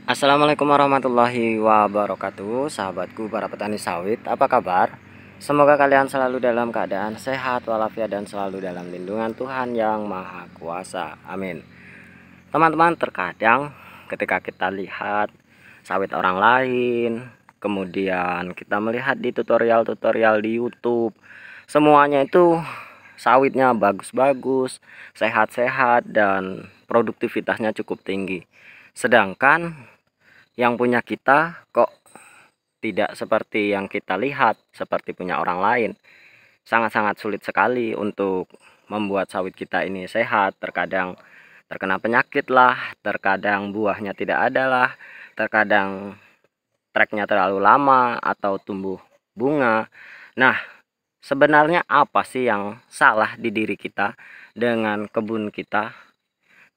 Assalamualaikum warahmatullahi wabarakatuh. Sahabatku para petani sawit, apa kabar? Semoga kalian selalu dalam keadaan sehat walafiat dan selalu dalam lindungan Tuhan yang Maha Kuasa. Amin. Teman-teman, terkadang ketika kita lihat sawit orang lain, kemudian kita melihat di tutorial-tutorial di YouTube, semuanya itu sawitnya bagus-bagus, sehat-sehat, dan produktivitasnya cukup tinggi. Sedangkan yang punya kita kok tidak seperti yang kita lihat, seperti punya orang lain. Sangat-sangat sulit sekali untuk membuat sawit kita ini sehat. Terkadang terkena penyakit lah, terkadang buahnya tidak ada lah, terkadang treknya terlalu lama atau tumbuh bunga. Nah, sebenarnya apa sih yang salah di diri kita dengan kebun kita?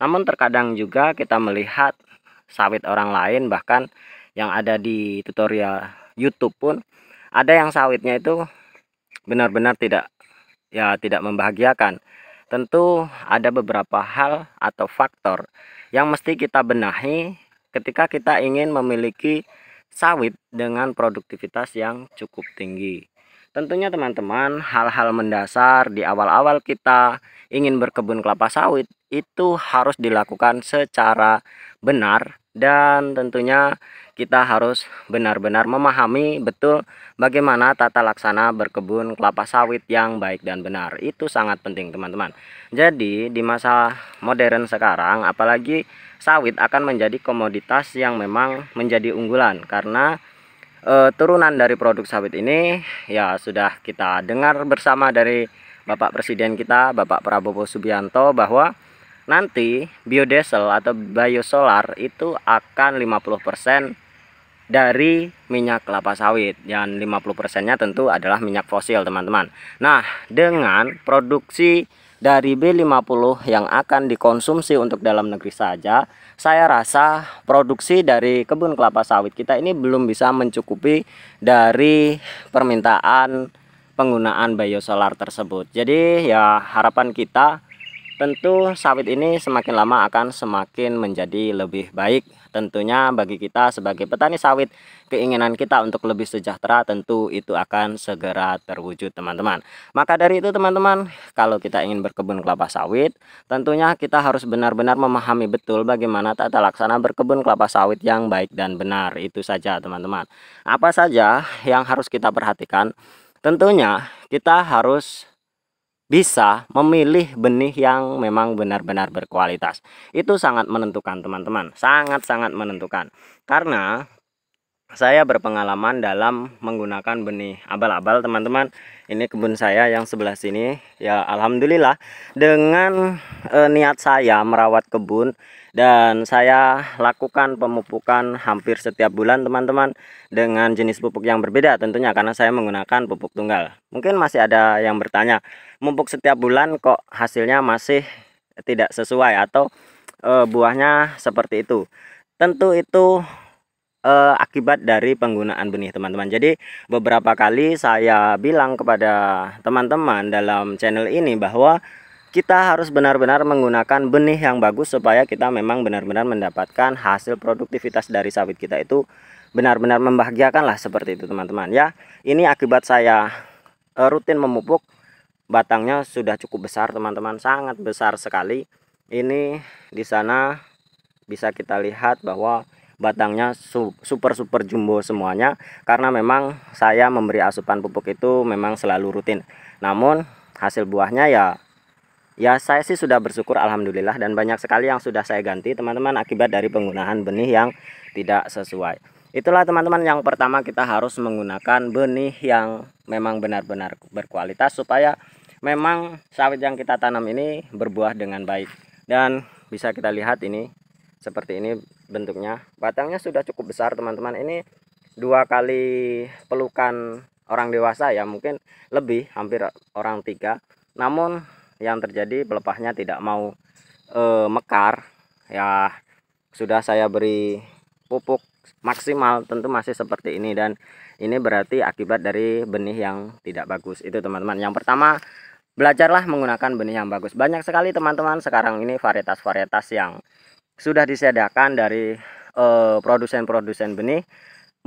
Namun terkadang juga kita melihat sawit orang lain, bahkan yang ada di tutorial YouTube pun ada yang sawitnya itu benar-benar tidak membahagiakan. Tentu ada beberapa hal atau faktor yang mesti kita benahi ketika kita ingin memiliki sawit dengan produktivitas yang cukup tinggi. Tentunya teman-teman, hal-hal mendasar di awal-awal kita ingin berkebun kelapa sawit itu harus dilakukan secara benar, dan tentunya kita harus benar-benar memahami betul bagaimana tata laksana berkebun kelapa sawit yang baik dan benar. Itu sangat penting teman-teman. Jadi di masa modern sekarang, apalagi sawit akan menjadi komoditas yang memang menjadi unggulan, karena turunan dari produk sawit ini ya sudah kita dengar bersama dari Bapak Presiden kita, Bapak Prabowo Subianto, bahwa nanti biodiesel atau biosolar itu akan 50% dari minyak kelapa sawit, dan 50%-nya tentu adalah minyak fosil teman-teman. Nah, dengan produksi dari B50 yang akan dikonsumsi untuk dalam negeri saja, saya rasa produksi dari kebun kelapa sawit kita ini belum bisa mencukupi dari permintaan penggunaan biosolar tersebut. Jadi ya harapan kita tentu sawit ini semakin lama akan semakin menjadi lebih baik. Tentunya bagi kita sebagai petani sawit, keinginan kita untuk lebih sejahtera tentu itu akan segera terwujud teman-teman. Maka dari itu teman-teman, kalau kita ingin berkebun kelapa sawit, tentunya kita harus benar-benar memahami betul bagaimana tata laksana berkebun kelapa sawit yang baik dan benar. Itu saja teman-teman. Apa saja yang harus kita perhatikan? Tentunya kita harus bisa memilih benih yang memang benar-benar berkualitas. Itu sangat menentukan teman-teman, sangat-sangat menentukan. Karena saya berpengalaman dalam menggunakan benih abal-abal teman-teman. Ini kebun saya yang sebelah sini ya, alhamdulillah dengan niat saya merawat kebun, dan saya lakukan pemupukan hampir setiap bulan teman-teman, dengan jenis pupuk yang berbeda tentunya karena saya menggunakan pupuk tunggal. Mungkin masih ada yang bertanya, pupuk setiap bulan kok hasilnya masih tidak sesuai atau buahnya seperti itu. Tentu itu akibat dari penggunaan benih teman-teman. Jadi beberapa kali saya bilang kepada teman-teman dalam channel ini bahwa kita harus benar-benar menggunakan benih yang bagus supaya kita memang benar-benar mendapatkan hasil produktivitas dari sawit kita itu benar-benar membahagiakan lah, seperti itu teman-teman ya. Ini akibat saya rutin memupuk, batangnya sudah cukup besar teman-teman, sangat besar sekali. Ini di sana bisa kita lihat bahwa batangnya super jumbo semuanya, karena memang saya memberi asupan pupuk itu memang selalu rutin. Namun hasil buahnya ya saya sih sudah bersyukur alhamdulillah, dan banyak sekali yang sudah saya ganti teman-teman akibat dari penggunaan benih yang tidak sesuai. Itulah teman-teman, yang pertama kita harus menggunakan benih yang memang benar-benar berkualitas supaya memang sawit yang kita tanam ini berbuah dengan baik. Dan bisa kita lihat ini seperti ini bentuknya, batangnya sudah cukup besar teman-teman. Ini 2 kali pelukan orang dewasa ya, mungkin lebih, hampir orang 3. Namun yang terjadi pelepahnya tidak mau mekar ya. Sudah saya beri pupuk maksimal, tentu masih seperti ini, dan ini berarti akibat dari benih yang tidak bagus. Itu teman-teman, yang pertama, belajarlah menggunakan benih yang bagus. Banyak sekali teman-teman sekarang ini varietas-varietas yang sudah disediakan dari produsen-produsen benih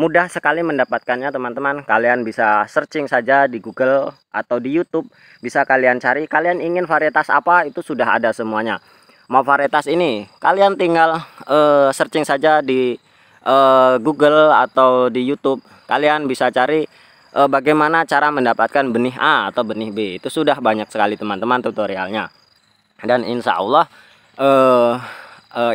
mudah sekali mendapatkannya teman-teman. Kalian bisa searching saja di Google atau di YouTube, bisa kalian cari kalian ingin varietas apa, itu sudah ada semuanya. Mau varietas ini kalian tinggal searching saja di Google atau di YouTube, kalian bisa cari bagaimana cara mendapatkan benih A atau benih B. Itu sudah banyak sekali teman-teman tutorialnya, dan insya Allah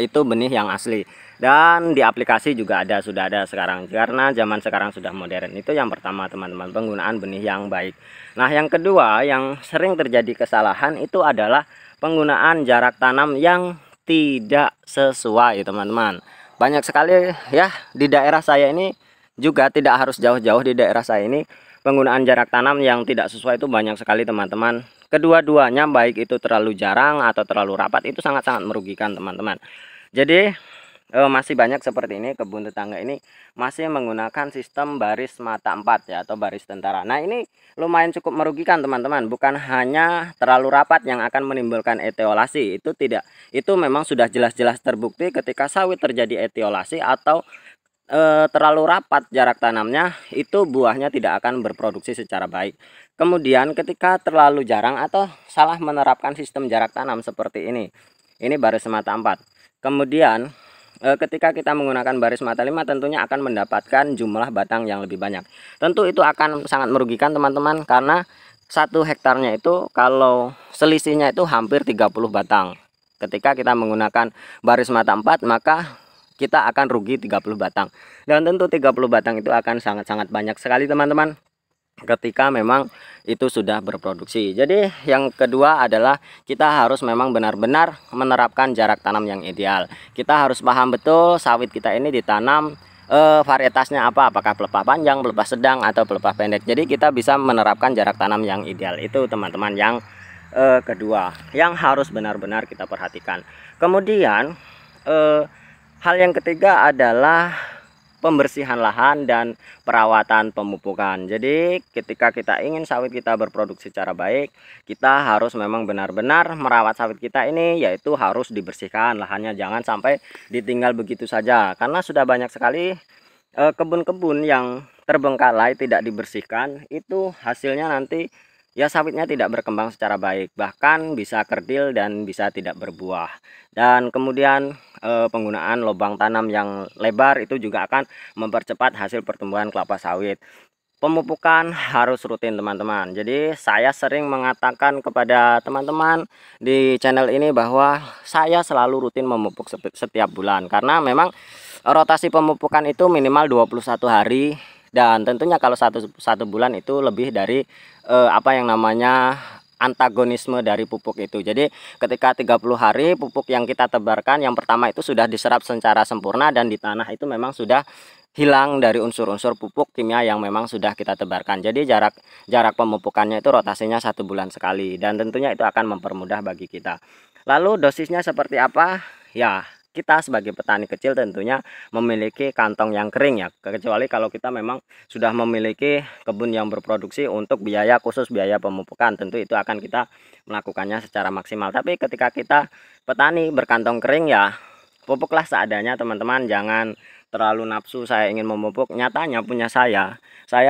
itu benih yang asli. Dan di aplikasi juga sudah ada sekarang, karena zaman sekarang sudah modern. Itu yang pertama teman-teman, penggunaan benih yang baik. Nah yang kedua yang sering terjadi kesalahan itu adalah penggunaan jarak tanam yang tidak sesuai teman-teman. Banyak sekali ya di daerah saya ini, juga tidak harus jauh-jauh, di daerah saya ini penggunaan jarak tanam yang tidak sesuai itu banyak sekali teman-teman. Kedua-duanya baik itu terlalu jarang atau terlalu rapat, itu sangat-sangat merugikan teman-teman. Jadi masih banyak seperti ini, kebun tetangga ini masih menggunakan sistem baris mata 4 ya, atau baris tentara. Nah ini lumayan cukup merugikan teman-teman. Bukan hanya terlalu rapat yang akan menimbulkan etiolasi, itu tidak, itu memang sudah jelas-jelas terbukti ketika sawit terjadi etiolasi atau terlalu rapat jarak tanamnya, itu buahnya tidak akan berproduksi secara baik. Kemudian ketika terlalu jarang atau salah menerapkan sistem jarak tanam seperti ini baris mata 4. Kemudian ketika kita menggunakan baris mata 5 tentunya akan mendapatkan jumlah batang yang lebih banyak. Tentu itu akan sangat merugikan teman-teman, karena 1 hektarnya itu kalau selisihnya itu hampir 30 batang. Ketika kita menggunakan baris mata 4 maka kita akan rugi 30 batang. Dan tentu 30 batang itu akan sangat-sangat banyak sekali teman-teman ketika memang itu sudah berproduksi. Jadi yang kedua adalah kita harus memang benar-benar menerapkan jarak tanam yang ideal. Kita harus paham betul sawit kita ini ditanam varietasnya apa, apakah pelepah panjang, pelepah sedang, atau pelepah pendek. Jadi kita bisa menerapkan jarak tanam yang ideal. Itu teman-teman yang kedua yang harus benar-benar kita perhatikan. Kemudian hal yang ketiga adalah pembersihan lahan dan perawatan pemupukan. Jadi ketika kita ingin sawit kita berproduksi secara baik, kita harus memang benar-benar merawat sawit kita ini, yaitu harus dibersihkan lahannya, jangan sampai ditinggal begitu saja. Karena sudah banyak sekali kebun-kebun yang terbengkalai tidak dibersihkan, itu hasilnya nanti ya sawitnya tidak berkembang secara baik, bahkan bisa kerdil dan bisa tidak berbuah. Dan kemudian penggunaan lubang tanam yang lebar itu juga akan mempercepat hasil pertumbuhan kelapa sawit. Pemupukan harus rutin teman-teman. Jadi saya sering mengatakan kepada teman-teman di channel ini bahwa saya selalu rutin memupuk setiap bulan, karena memang rotasi pemupukan itu minimal 21 hari. Dan tentunya kalau satu bulan itu lebih dari apa yang namanya antagonisme dari pupuk itu. Jadi ketika 30 hari pupuk yang kita tebarkan yang pertama itu sudah diserap secara sempurna, dan di tanah itu memang sudah hilang dari unsur-unsur pupuk kimia yang memang sudah kita tebarkan. Jadi jarak pemupukannya itu rotasinya 1 bulan sekali, dan tentunya itu akan mempermudah bagi kita. Lalu dosisnya seperti apa? Ya kita sebagai petani kecil tentunya memiliki kantong yang kering ya, kecuali kalau kita memang sudah memiliki kebun yang berproduksi untuk biaya khusus, biaya pemupukan, tentu itu akan kita melakukannya secara maksimal. Tapi ketika kita petani berkantong kering ya pupuklah seadanya teman-teman, jangan terlalu nafsu saya ingin memupuk. Nyatanya punya saya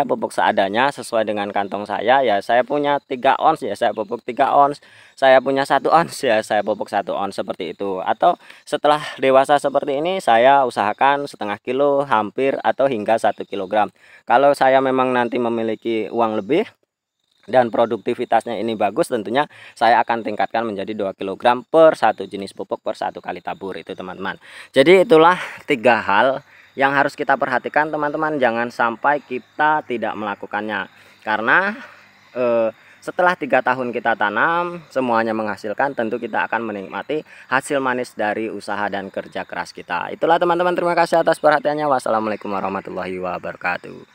pupuk seadanya sesuai dengan kantong saya ya. Saya punya 3 ons ya saya pupuk 3 ons, saya punya 1 ons ya saya pupuk 1 ons, seperti itu. Atau setelah dewasa seperti ini saya usahakan setengah kilo hampir atau hingga 1 kilogram. Kalau saya memang nanti memiliki uang lebih dan produktivitasnya ini bagus, tentunya saya akan tingkatkan menjadi 2 kg per 1 jenis pupuk per 1 kali tabur itu teman-teman. Jadi itulah 3 hal yang harus kita perhatikan teman-teman, jangan sampai kita tidak melakukannya. Karena setelah 3 tahun kita tanam semuanya menghasilkan, tentu kita akan menikmati hasil manis dari usaha dan kerja keras kita. Itulah teman-teman, terima kasih atas perhatiannya. Wassalamualaikum warahmatullahi wabarakatuh.